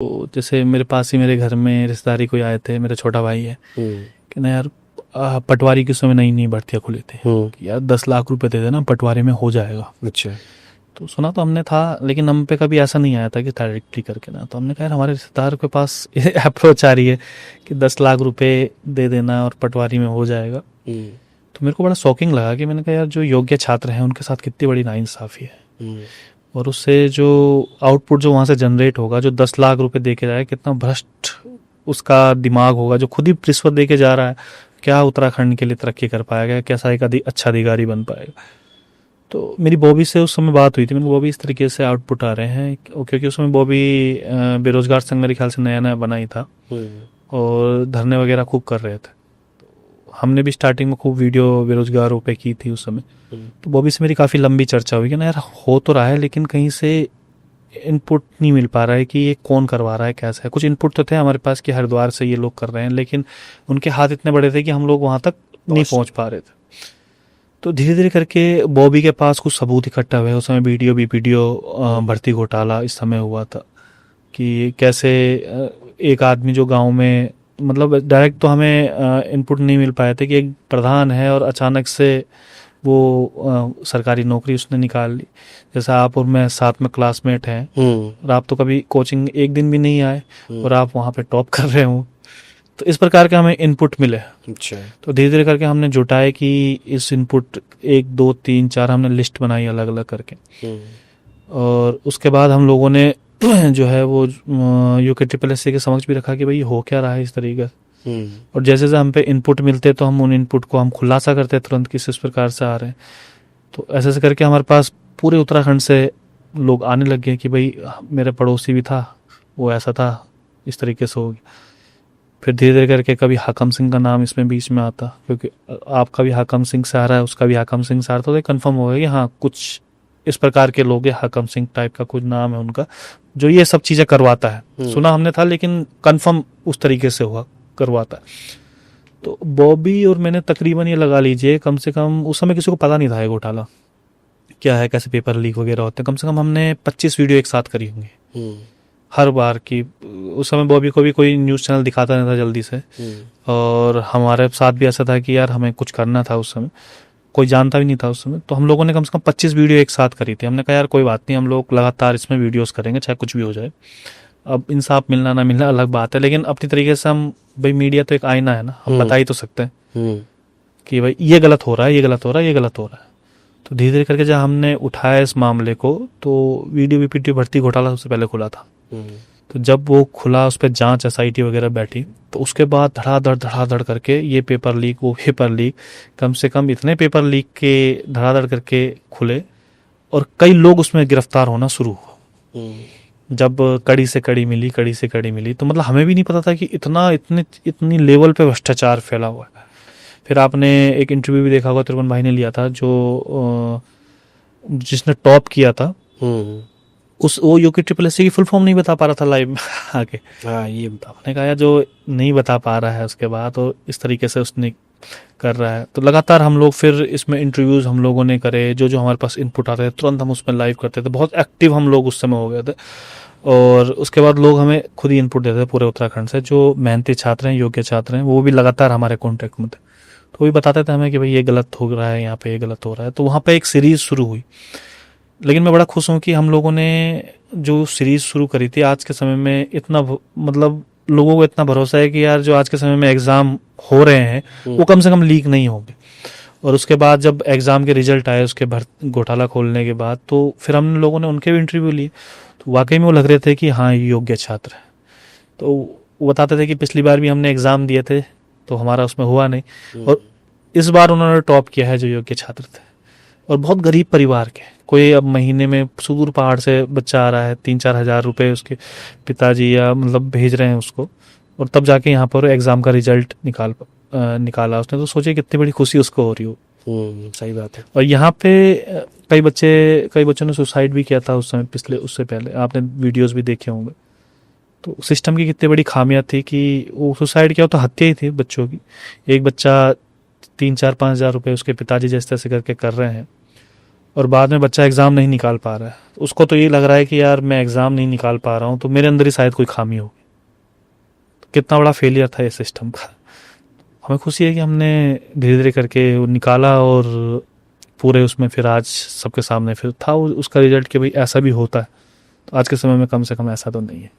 तो जैसे मेरे पास ही मेरे घर में रिश्तेदारी कोई आए थे, मेरा छोटा भाई है कि ना यार पटवारी के समय नई नई भर्तियाँ खुली थी कि यार 10 लाख रुपए दे देना पटवारी में हो जाएगा। अच्छा। तो सुना तो हमने था, लेकिन हम पे कभी ऐसा नहीं आया था कि डायरेक्टली करके ना, तो हमने कहा यार हमारे रिश्तेदार के पास ये अप्रोच आ रही है कि 10 लाख रुपए दे देना और पटवारी में हो जाएगा। तो मेरे को बड़ा शॉकिंग लगा कि मैंने कहा यार जो योग्य छात्र हैं उनके साथ कितनी बड़ी नाइंसाफ़ी है, और उससे जो आउटपुट जो वहाँ से जनरेट होगा, जो 10 लाख रुपए दे के जाए, कितना भ्रष्ट उसका दिमाग होगा जो खुद ही रिश्वत दे के जा रहा है। क्या उत्तराखंड के लिए तरक्की कर पाएगा, कैसा एक अच्छा अधिकारी बन पाएगा। तो मेरी बॉबी से उस समय बात हुई थी, मैंने बॉबी इस तरीके से आउटपुट आ रहे हैं, क्योंकि उस समय बॉबी बेरोजगार संघ मेरे ख्याल से नया नया बना ही था और धरने वगैरह खूब कर रहे थे। हमने भी स्टार्टिंग में खूब वीडियो बेरोजगारों पे की थी उस समय। तो बॉबी से मेरी काफ़ी लंबी चर्चा हुई कि ना यार हो तो रहा है, लेकिन कहीं से इनपुट नहीं मिल पा रहा है कि ये कौन करवा रहा है, कैसा है। कुछ इनपुट तो थे हमारे पास कि हरिद्वार से ये लोग कर रहे हैं, लेकिन उनके हाथ इतने बड़े थे कि हम लोग वहाँ तक नहीं पहुँच पा रहे थे। तो धीरे धीरे करके बॉबी के पास कुछ सबूत इकट्ठा हुए। उस समय वीडियो भर्ती घोटाला इस समय हुआ था कि कैसे एक आदमी जो गांव में, मतलब डायरेक्ट तो हमें इनपुट नहीं मिल पाए थे कि एक प्रधान है और अचानक से वो सरकारी नौकरी उसने निकाल ली। जैसा आप और मैं साथ में क्लासमेट हैं और आप तो कभी कोचिंग एक दिन भी नहीं आए और आप वहाँ पे टॉप कर रहे हो। तो इस प्रकार के हमें इनपुट मिले। अच्छा। तो धीरे धीरे करके हमने जुटाए कि इस इनपुट 1 2 3 4 हमने लिस्ट बनाई अलग अलग करके, और उसके बाद हम लोगों ने जो है वो UKSSC के समक्ष भी रखा कि भाई हो क्या रहा है इस तरीके से। और जैसे जैसे हम पे इनपुट मिलते तो हम उन इनपुट को हम खुलासा करते तुरंत किस प्रकार से आ रहे हैं। तो ऐसे ऐसे करके हमारे पास पूरे उत्तराखंड से लोग आने लग गए कि भाई मेरे पड़ोसी भी था, वो ऐसा था, इस तरीके से हो गया। फिर धीरे धीरे करके कभी हाकम सिंह का नाम इसमें बीच में आता, क्योंकि आपका भी हाकम सिंह से आ रहा है, उसका भी हाकम सिंह से आ रहा था, तो कन्फर्म हो गया कि हाँ कुछ इस प्रकार के लोग हैं, हाकम सिंह टाइप का कुछ नाम है उनका, जो ये सब चीज़ें करवाता है। सुना हमने था लेकिन कन्फर्म उस तरीके से हुआ करवाता है। तो बॉबी और मैंने तकरीबन ये लगा लीजिए, कम से कम उस समय किसी को पता नहीं था ये घोटाला क्या है, कैसे पेपर लीक वगैरह होते हैं। कम से कम हमने 25 वीडियो एक साथ करी होंगी हर बार की। उस समय बॉबी को भी कोई न्यूज़ चैनल दिखाता नहीं था जल्दी से, और हमारे साथ भी ऐसा था कि यार हमें कुछ करना था। उस समय कोई जानता भी नहीं था उस समय, तो हम लोगों ने कम से कम 25 वीडियो एक साथ करी थी। हमने कहा यार कोई बात नहीं, हम लोग लगातार इसमें वीडियोस करेंगे चाहे कुछ भी हो जाए। अब इंसाफ मिलना ना मिलना अलग बात है, लेकिन अपनी तरीके से हम, भाई मीडिया तो एक आईना है ना, हम बता ही तो सकते हैं कि भाई ये गलत हो रहा है, ये गलत हो रहा है, ये गलत हो रहा है। तो धीरे धीरे करके जब हमने उठाया इस मामले को, तो VDPPT भर्ती घोटाला सबसे पहले खुला था। तो जब वो खुला, उस पर जांच SIT वगैरह बैठी, तो उसके बाद धड़ाधड़ करके ये पेपर लीक, वो पेपर लीक, कम से कम इतने पेपर लीक के धड़ाधड़ करके खुले और कई लोग उसमें गिरफ्तार होना शुरू हुआ। जब कड़ी से कड़ी मिली, तो मतलब हमें भी नहीं पता था कि इतनी लेवल पे भ्रष्टाचार फैला हुआ है। फिर आपने एक इंटरव्यू भी देखा होगा, त्रिभुवन भाई ने लिया था, जो जिसने टॉप किया था, वो UKSSC की फुल फॉर्म नहीं बता पा रहा था लाइव में आके। हाँ, ये बता। मैंने कहा यार जो नहीं बता पा रहा है उसके बाद, और इस तरीके से उसने कर रहा है। तो लगातार हम लोग फिर इसमें इंटरव्यूज हम लोगों ने करे, जो जो हमारे पास इनपुट आते थे तुरंत हम उसमें लाइव करते थे। बहुत एक्टिव हम लोग उस समय हो गए थे, और उसके बाद लोग हमें खुद ही इनपुट देते थे पूरे उत्तराखंड से। जो मेहनती छात्र हैं, योग्य छात्र हैं, वो भी लगातार हमारे कॉन्टेक्ट में थे, तो वो भी बताते थे हमें कि भाई ये गलत हो रहा है, यहाँ पे ये गलत हो रहा है। तो वहाँ पे एक सीरीज शुरू हुई। लेकिन मैं बड़ा खुश हूँ कि हम लोगों ने जो सीरीज शुरू करी थी, आज के समय में इतना, मतलब लोगों को इतना भरोसा है कि यार जो आज के समय में एग्ज़ाम हो रहे हैं वो कम से कम लीक नहीं होंगे। और उसके बाद जब एग्ज़ाम के रिजल्ट आए उसके घोटाला खोलने के बाद, तो फिर हम लोगों ने उनके भी इंटरव्यू लिए, तो वाकई में वो लग रहे थे कि हाँ ये योग्य छात्र है। तो वो बताते थे कि पिछली बार भी हमने एग्ज़ाम दिए थे तो हमारा उसमें हुआ नहीं, और इस बार उन्होंने टॉप किया है जो योग्य छात्र थे। और बहुत गरीब परिवार के, कोई अब महीने में सुदूर पहाड़ से बच्चा आ रहा है, 3-4 हज़ार रुपये उसके पिताजी या मतलब भेज रहे हैं उसको, और तब जाके यहाँ पर एग्ज़ाम का रिजल्ट निकाला उसने। तो सोचिए कितनी बड़ी खुशी उसको हो रही हो। सही बात है। और यहाँ पे कई बच्चों ने सुसाइड भी किया था उस समय, उससे पहले आपने वीडियोस भी देखे होंगे। तो सिस्टम की कितनी बड़ी खामियां थी कि वो सुसाइड किया, तो हत्या ही थी बच्चों की। एक बच्चा 3-4-5 हज़ार रुपये उसके पिताजी जैसे तैसे करके कर रहे हैं, और बाद में बच्चा एग्ज़ाम नहीं निकाल पा रहा है, उसको तो ये लग रहा है कि यार मैं एग्ज़ाम नहीं निकाल पा रहा हूँ तो मेरे अंदर ही शायद कोई खामी होगी। कितना बड़ा फेलियर था ये सिस्टम का। हमें खुशी है कि हमने धीरे धीरे करके वो निकाला और पूरे उसमें फिर आज सबके सामने फिर था उसका रिजल्ट कि भाई ऐसा भी होता है। तो आज के समय में कम से कम ऐसा तो नहीं है।